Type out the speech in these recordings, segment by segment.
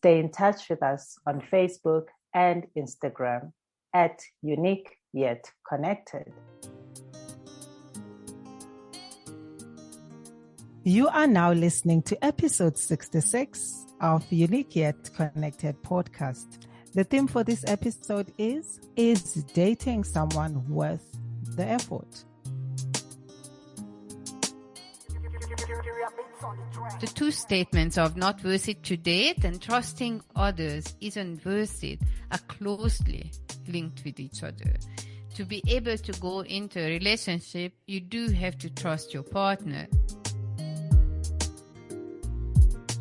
Stay in touch with us on Facebook and Instagram at Younique Yet Connected. You are now listening to episode 66 of Younique Yet Connected podcast. The theme for this episode is dating someone worth the effort? The two statements of not worth it to date and trusting others isn't worth it are closely linked with each other. To be able to go into a relationship, you do have to trust your partner.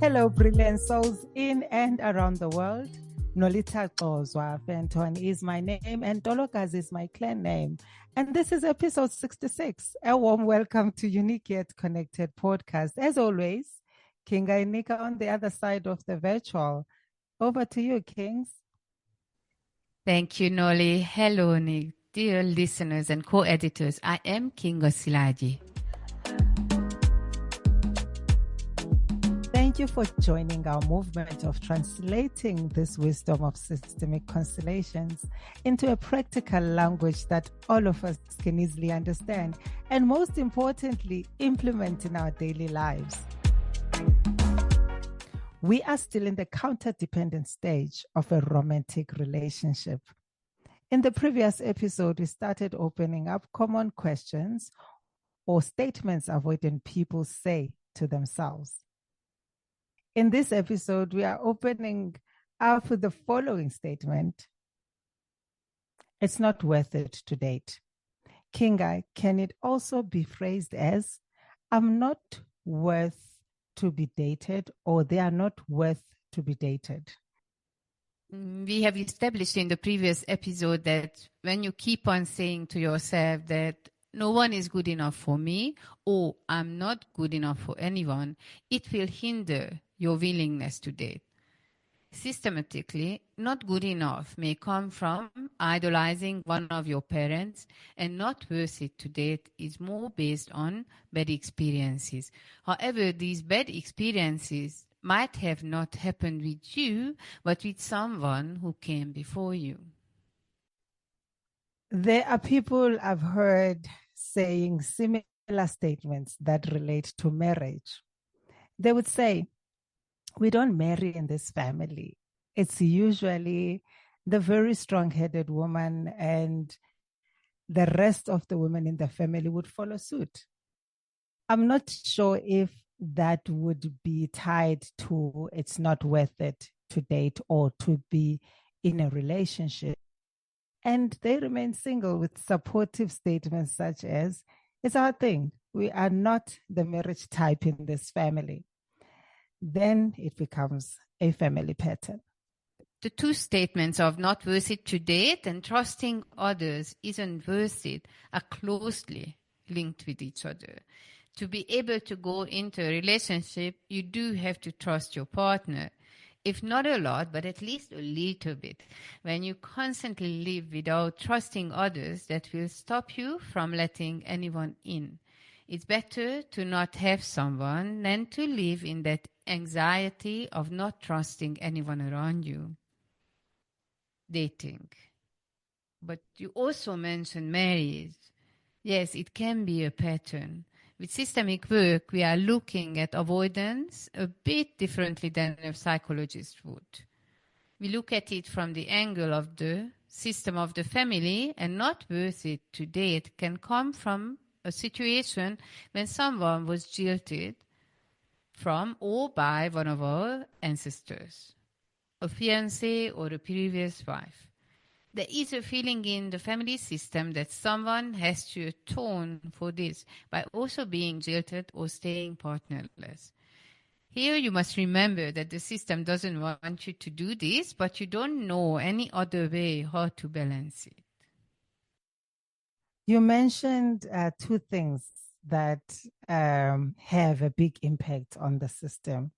Hello, brilliant souls in and around the world. Nolitha Fenton is my name and Dolokas is my clan name. And this is episode 66. A warm welcome to Younique Yet Connected podcast. As always, Kinga and Nika on the other side of the virtual. Over to you, Kings. Thank you, Noli. Hello, Nick. Dear listeners and co-editors, I am Kinga Silaji. Thank you for joining our movement of translating this wisdom of systemic constellations into a practical language that all of us can easily understand and, most importantly, implement in our daily lives. We are still in the counter-dependent stage of a romantic relationship. In the previous episode, we started opening up common questions or statements avoidant people say to themselves. In this episode, we are opening up with the following statement. It's not worth it to date. Kinga, can it also be phrased as, I'm not worth to be dated, or they are not worth to be dated? We have established in the previous episode that when you keep on saying to yourself that no one is good enough for me, or I'm not good enough for anyone, it will hinder your willingness to date. Systematically, not good enough may come from idolizing one of your parents, and not worth it to date is more based on bad experiences. However, these bad experiences might have not happened with you, but with someone who came before you. There are people I've heard saying similar statements that relate to marriage. They would say, we don't marry in this family. It's usually the very strong-headed woman, and the rest of the women in the family would follow suit. I'm not sure if that would be tied to it's not worth it to date or to be in a relationship. And they remain single with supportive statements such as, it's our thing. We are not the marriage type in this family. Then it becomes a family pattern. The two statements of not worth it to date and trusting others isn't worth it are closely linked with each other. To be able to go into a relationship, you do have to trust your partner. If not a lot, but at least a little bit. When you constantly live without trusting others, that will stop you from letting anyone in. It's better to not have someone than to live in that anxiety of not trusting anyone around you. Dating. But you also mentioned marriage. Yes, it can be a pattern. With systemic work, we are looking at avoidance a bit differently than a psychologist would. We look at it from the angle of the system of the family, and not worth it to date can come from a situation when someone was jilted from or by one of our ancestors, a fiancé or a previous wife. There is a feeling in the family system that someone has to atone for this by also being jilted or staying partnerless. Here you must remember that the system doesn't want you to do this, but you don't know any other way how to balance it. You mentioned two things that have a big impact on the system.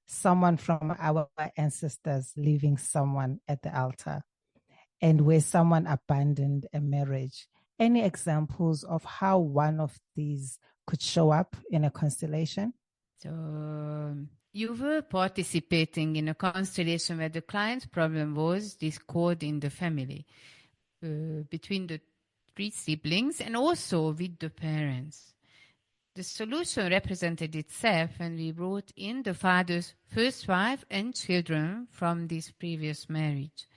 Someone from our ancestors leaving someone at the altar, and where someone abandoned a marriage. Any examples of how one of these could show up in a constellation? So You were participating in a constellation where the client's problem was discord in the family between the three siblings and also with the parents. The solution represented itself when we brought in the father's first wife and children from this previous marriage.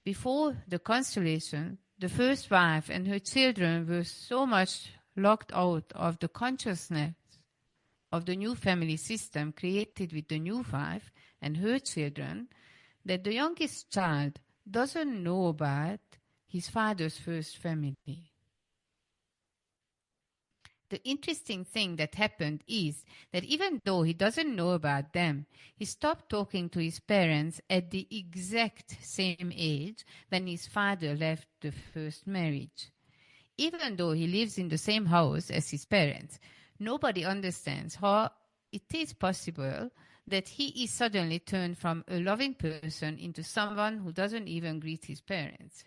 Before the constellation, the first wife and her children were so much locked out of the consciousness of the new family system created with the new wife and her children that the youngest child doesn't know about his father's first family. The interesting thing that happened is that even though he doesn't know about them, he stopped talking to his parents at the exact same age when his father left the first marriage. Even though he lives in the same house as his parents, nobody understands how it is possible that he is suddenly turned from a loving person into someone who doesn't even greet his parents.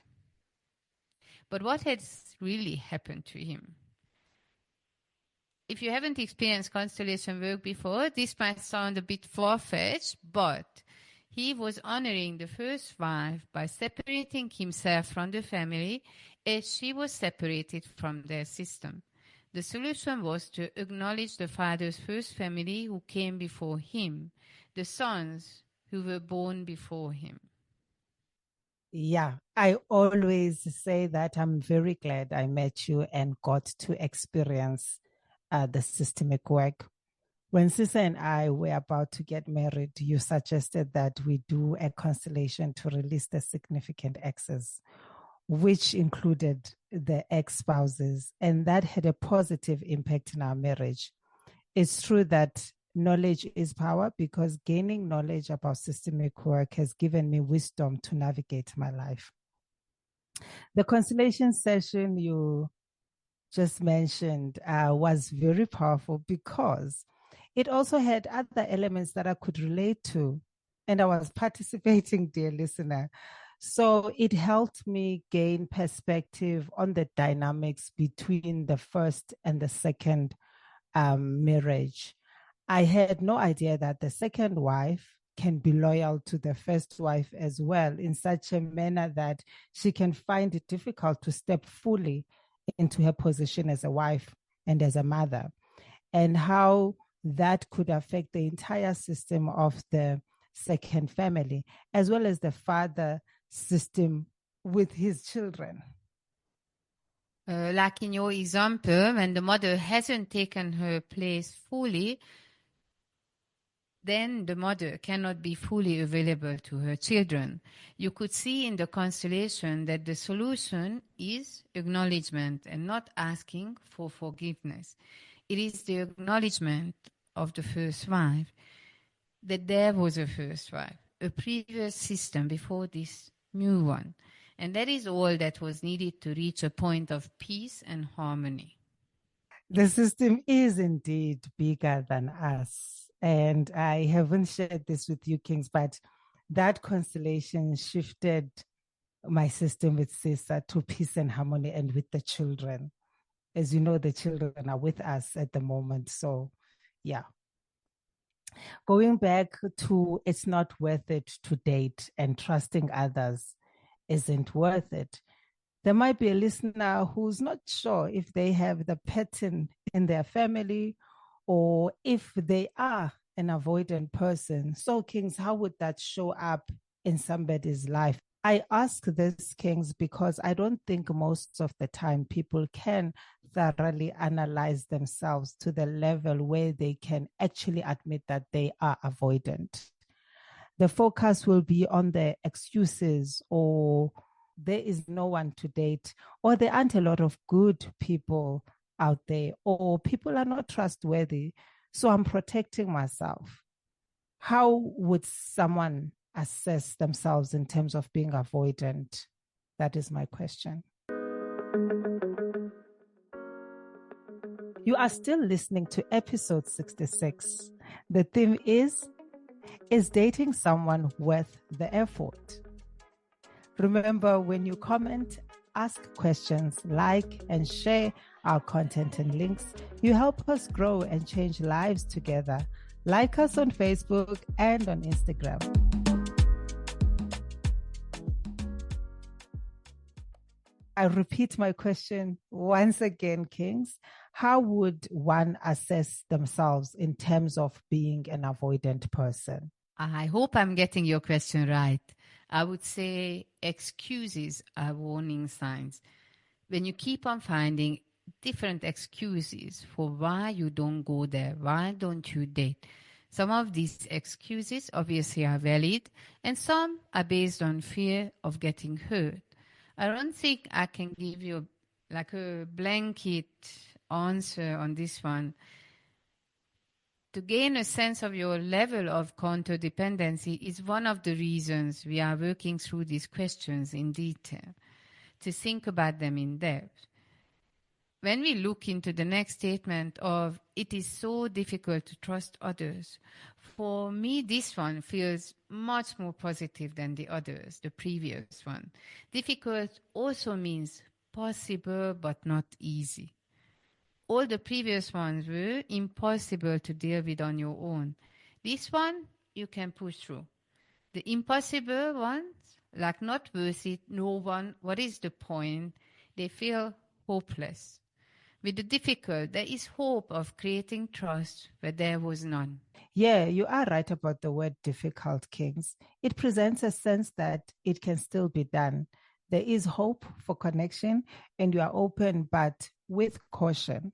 But what has really happened to him? If you haven't experienced constellation work before, this might sound a bit far-fetched, but he was honoring the first wife by separating himself from the family as she was separated from their system. The solution was to acknowledge the father's first family who came before him, the sons who were born before him. Yeah, I always say that I'm very glad I met you and got to experience the systemic work. When Sisa and I were about to get married, you suggested that we do a constellation to release the significant exes, which included the ex-spouses, and that had a positive impact in our marriage. It's true that knowledge is power, because gaining knowledge about systemic work has given me wisdom to navigate my life. The constellation session you just mentioned was very powerful because it also had other elements that I could relate to, and I was participating, dear listener. So it helped me gain perspective on the dynamics between the first and the second marriage. I had no idea that the second wife can be loyal to the first wife as well, in such a manner that she can find it difficult to step fully into her position as a wife and as a mother, and how that could affect the entire system of the second family, as well as the father system with his children. Like in your example, when the mother hasn't taken her place fully, then the mother cannot be fully available to her children. You could see in the constellation that the solution is acknowledgement and not asking for forgiveness. It is the acknowledgement of the first wife, that there was a first wife, a previous system before this new one. And that is all that was needed to reach a point of peace and harmony. The system is indeed bigger than us. And I haven't shared this with you, Kings, but that constellation shifted my system with Sisa to peace and harmony, and with the children. As you know, the children are with us at the moment. So, yeah. Going back to it's not worth it to date and trusting others isn't worth it. There might be a listener who's not sure if they have the pattern in their family, or if they are an avoidant person. So, Kings, how would that show up in somebody's life? I ask this, Kings, because I don't think most of the time people can thoroughly analyze themselves to the level where they can actually admit that they are avoidant. The focus will be on the excuses, or there is no one to date, or there aren't a lot of good people out there, or people are not trustworthy, so I'm protecting myself. How would someone assess themselves in terms of being avoidant? That is my question. You are still listening to episode 66. The theme is dating someone worth the effort? Remember, when you comment, ask questions, like and share our content and links, you help us grow and change lives together. Like us on Facebook and on Instagram. I repeat my question once again, Kings. How would one assess themselves in terms of being an avoidant person? I hope I'm getting your question right. I would say excuses are warning signs. When you keep on finding different excuses for why you don't go there, why don't you date, some of these excuses obviously are valid and some are based on fear of getting hurt. I don't think I can give you like a blanket answer on this one. To gain a sense of your level of counterdependency is one of the reasons we are working through these questions in detail, to think about them in depth. When we look into the next statement of it is so difficult to trust others, for me this one feels much more positive than the others, the previous one. Difficult also means possible but not easy. All the previous ones were impossible to deal with on your own. This one you can push through. The impossible ones, like not worth it, no one, what is the point? They feel hopeless. With the difficult, there is hope of creating trust where there was none. Yeah, you are right about the word difficult, Kings. It presents a sense that it can still be done. There is hope for connection, and you are open, but with caution.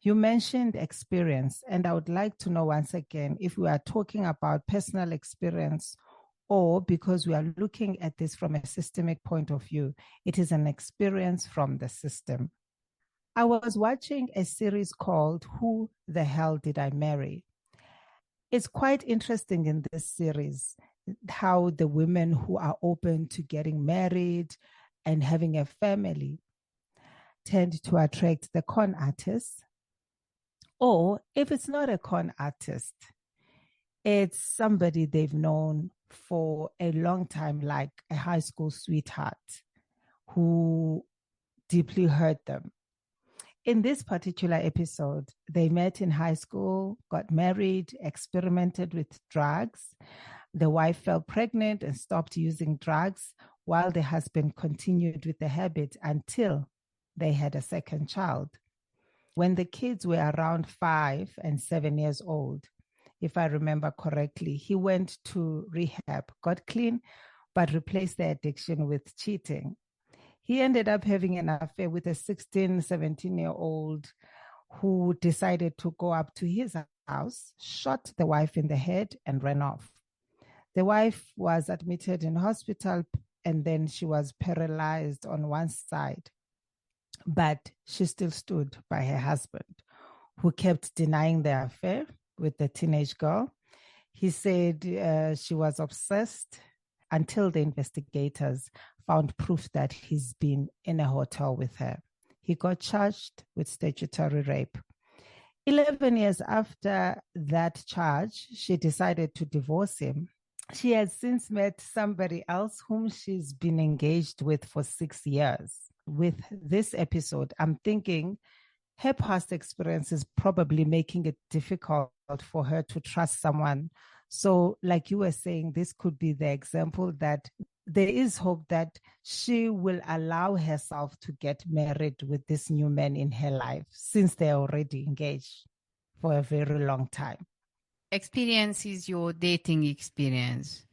You mentioned experience, and I would like to know once again if we are talking about personal experience or because we are looking at this from a systemic point of view, it is an experience from the system. I was watching a series called Who the Hell Did I Marry? It's quite interesting in this series how the women who are open to getting married and having a family tend to attract the con artists. Or if it's not a con artist, it's somebody they've known for a long time, like a high school sweetheart who deeply hurt them. In this particular episode, they met in high school, got married, experimented with drugs. The wife fell pregnant and stopped using drugs while the husband continued with the habit until they had a second child. When the kids were around 5 and 7 years old, if I remember correctly, he went to rehab, got clean, but replaced the addiction with cheating. He ended up having an affair with a 16, 17-year-old who decided to go up to his house, shot the wife in the head, and ran off. The wife was admitted in hospital and then she was paralyzed on one side, but she still stood by her husband, who kept denying the affair with the teenage girl. He said she was obsessed until the investigators found proof that he's been in a hotel with her. He got charged with statutory rape. 11 years after that charge, she decided to divorce him. She has since met somebody else whom she's been engaged with for 6 years. With this episode, I'm thinking her past experience is probably making it difficult for her to trust someone. So, like you were saying, this could be the example that there is hope that she will allow herself to get married with this new man in her life since they're already engaged for a very long time. Experience is your dating experience.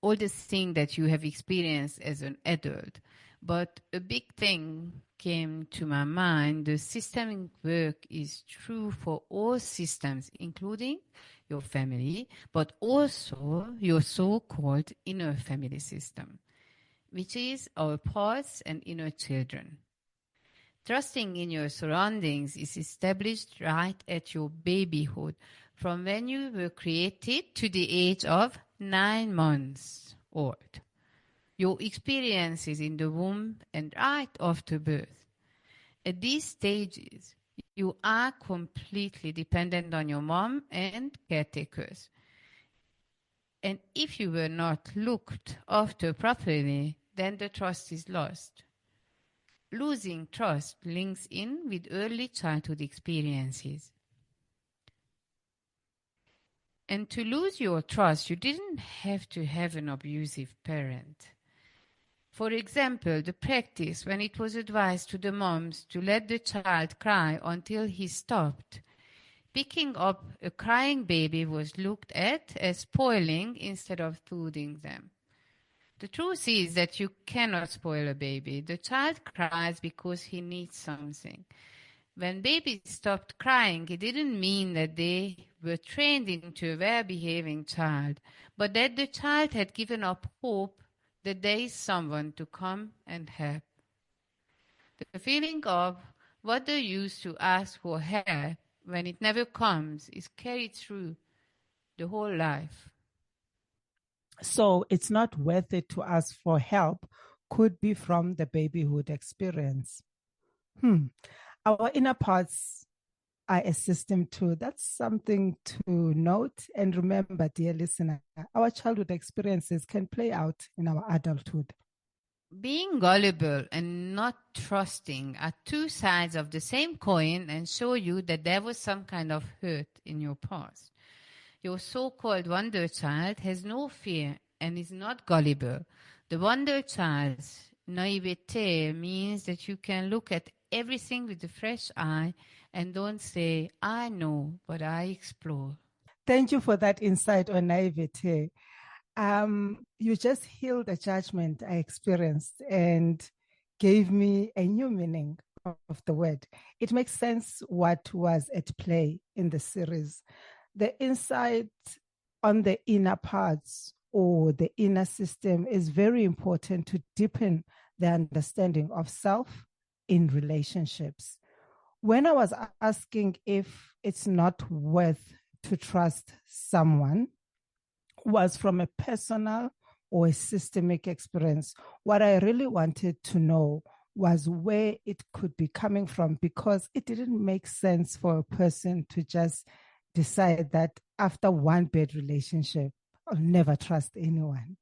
All the things that you have experienced as an adult. But a big thing came to my mind. The systemic work is true for all systems, including your family, but also your so-called inner family system, which is our past and inner children. Trusting in your surroundings is established right at your babyhood, from when you were created to the age of 9 months old. Your experiences in the womb and right after birth. At these stages, you are completely dependent on your mom and caretakers. And if you were not looked after properly, then the trust is lost. Losing trust links in with early childhood experiences. And to lose your trust, you didn't have to have an abusive parent. For example, the practice when it was advised to the moms to let the child cry until he stopped. Picking up a crying baby was looked at as spoiling instead of soothing them. The truth is that you cannot spoil a baby. The child cries because he needs something. When babies stopped crying, it didn't mean that they were trained into a well-behaving child, but that the child had given up hope that there is someone to come and help. The feeling of what the use to ask for help when it never comes is carried through the whole life. So it's not worth it to ask for help, could be from the babyhood experience. Our inner parts are a system too. That's something to note. And remember, dear listener, our childhood experiences can play out in our adulthood. Being gullible and not trusting are two sides of the same coin and show you that there was some kind of hurt in your past. Your so-called wonder child has no fear and is not gullible. The wonder child's naivete means that you can look at everything with a fresh eye and don't say, I know, but I explore. Thank you for that insight on naivete. You just healed a judgment I experienced and gave me a new meaning of the word. It makes sense what was at play in the series. The insight on the inner parts or the inner system is very important to deepen the understanding of self in relationships. When I was asking if it's not worth to trust someone, was from a personal or a systemic experience. What I really wanted to know was where it could be coming from, because it didn't make sense for a person to just decide that after one bad relationship, I'll never trust anyone.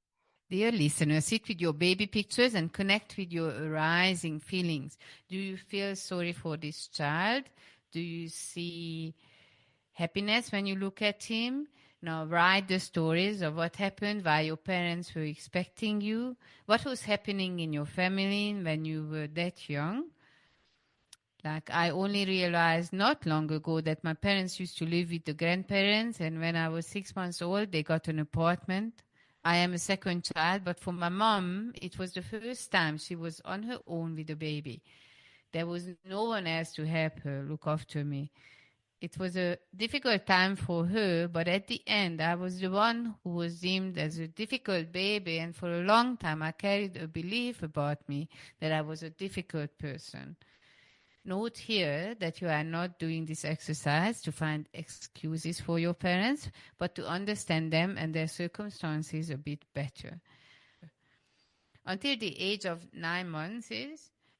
Dear listener, sit with your baby pictures and connect with your arising feelings. Do you feel sorry for this child? Do you see happiness when you look at him? Now write the stories of what happened while your parents were expecting you. What was happening in your family when you were that young? Like, I only realized not long ago that my parents used to live with the grandparents, and when I was 6 months old, they got an apartment. I am a second child, but for my mom, it was the first time she was on her own with a baby. There was no one else to help her, look after me. It was a difficult time for her, but at the end, I was the one who was deemed as a difficult baby, and for a long time, I carried a belief about me that I was a difficult person. Note here that you are not doing this exercise to find excuses for your parents, but to understand them and their circumstances a bit better. Until the age of 9 months,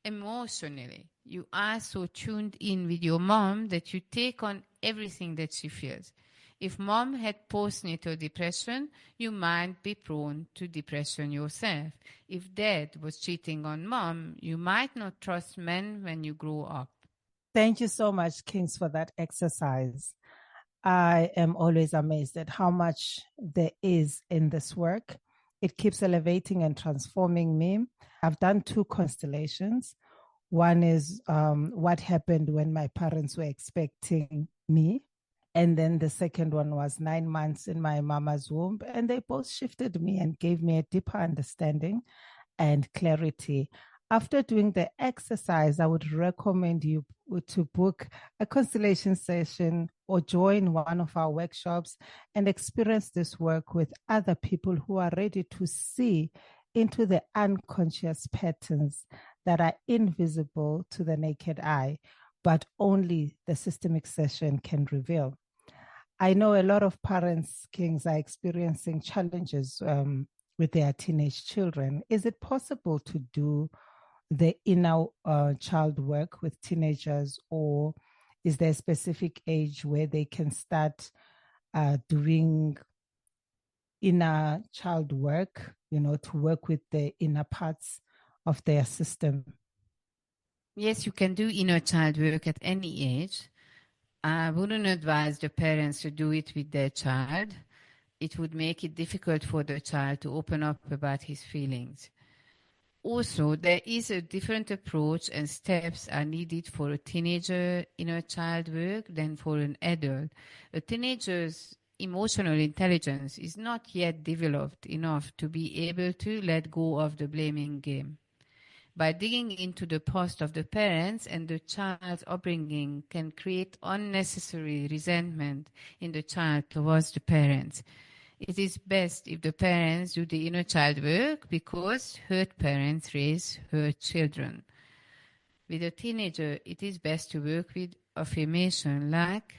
emotionally, you are so tuned in with your mom that you take on everything that she feels. If mom had postnatal depression, you might be prone to depression yourself. If dad was cheating on mom, you might not trust men when you grow up. Thank you so much, Kings, for that exercise. I am always amazed at how much there is in this work. It keeps elevating and transforming me. I've done 2 constellations. One is what happened when my parents were expecting me. And then the second one was 9 months in my mama's womb. And they both shifted me and gave me a deeper understanding and clarity. After doing the exercise, I would recommend you to book a constellation session or join one of our workshops and experience this work with other people who are ready to see into the unconscious patterns that are invisible to the naked eye, but only the systemic session can reveal. I know a lot of parents, Kings, are experiencing challenges with their teenage children. Is it possible to do the inner child work with teenagers, or is there a specific age where they can start doing inner child work, to work with the inner parts of their system? Yes, you can do inner child work at any age. I wouldn't advise the parents to do it with their child. It would make it difficult for the child to open up about his feelings. Also, there is a different approach and steps are needed for a teenager inner child work than for an adult. A teenager's emotional intelligence is not yet developed enough to be able to let go of the blaming game. By digging into the past of the parents and the child's upbringing can create unnecessary resentment in the child towards the parents. It is best if the parents do the inner child work because hurt parents raise hurt children. With a teenager, it is best to work with affirmation like,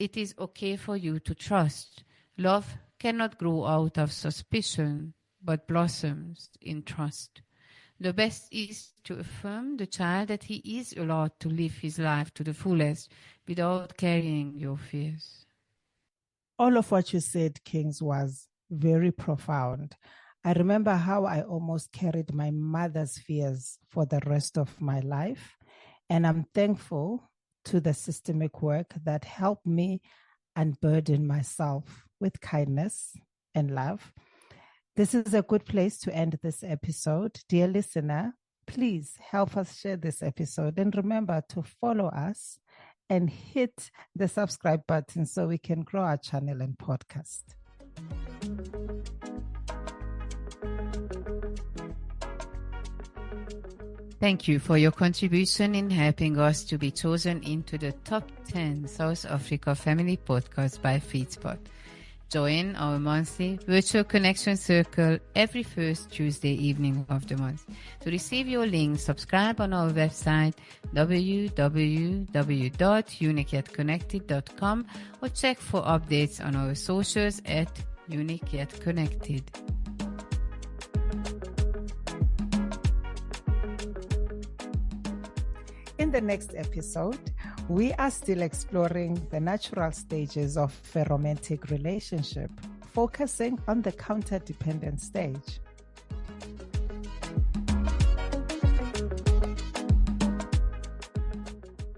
it is okay for you to trust. Love cannot grow out of suspicion, but blossoms in trust. The best is to affirm the child that he is allowed to live his life to the fullest without carrying your fears. All of what you said, Kings, was very profound. I remember how I almost carried my mother's fears for the rest of my life. And I'm thankful to the systemic work that helped me unburden myself with kindness and love. This is a good place to end this episode. Dear listener, please help us share this episode and remember to follow us and hit the subscribe button so we can grow our channel and podcast. Thank you for your contribution in helping us to be chosen into the top 10 South Africa Family Podcasts by FeedSpot. Join our monthly virtual connection circle every first Tuesday evening of the month. To receive your link, subscribe on our website www.youniqueyetconnected.com or check for updates on our socials at Younique Yet Connected. In the next episode, we are still exploring the natural stages of a romantic relationship, focusing on the counter-dependent stage.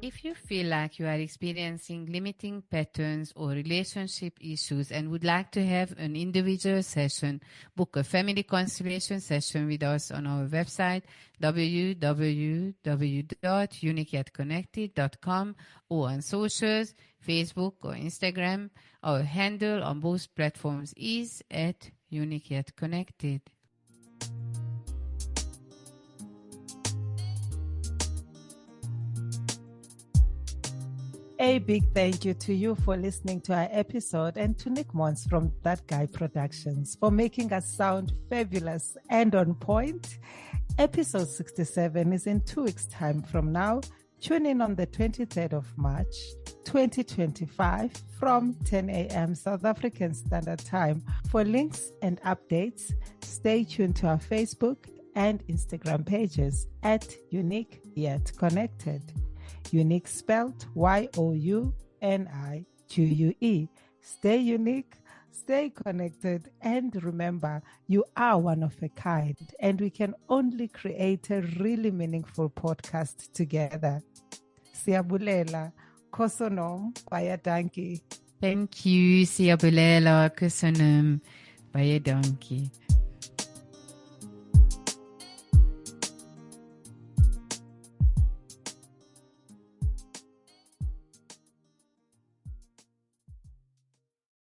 If you feel like you are experiencing limiting patterns or relationship issues and would like to have an individual session, book a family constellation session with us on our website www.youniqueyetconnected.com or on socials, Facebook or Instagram. Our handle on both platforms is at Younique Yet Connected. A big thank you to you for listening to our episode and to Nick Mons from That Guy Productions for making us sound fabulous and on point. Episode 67 is in 2 weeks' time from now. Tune in on the 23rd of March, 2025 from 10 a.m. South African Standard Time. For links and updates, stay tuned to our Facebook and Instagram pages at Younique Yet Connected. Younique spelled Y-O-U-N-I-Q-U-E. Stay unique, stay connected, and remember, you are one of a kind, and we can only create a really meaningful podcast together. Siyabulela, kosonom, bayadanki. Thank you, Siyabulela, kusunum, bayadanki.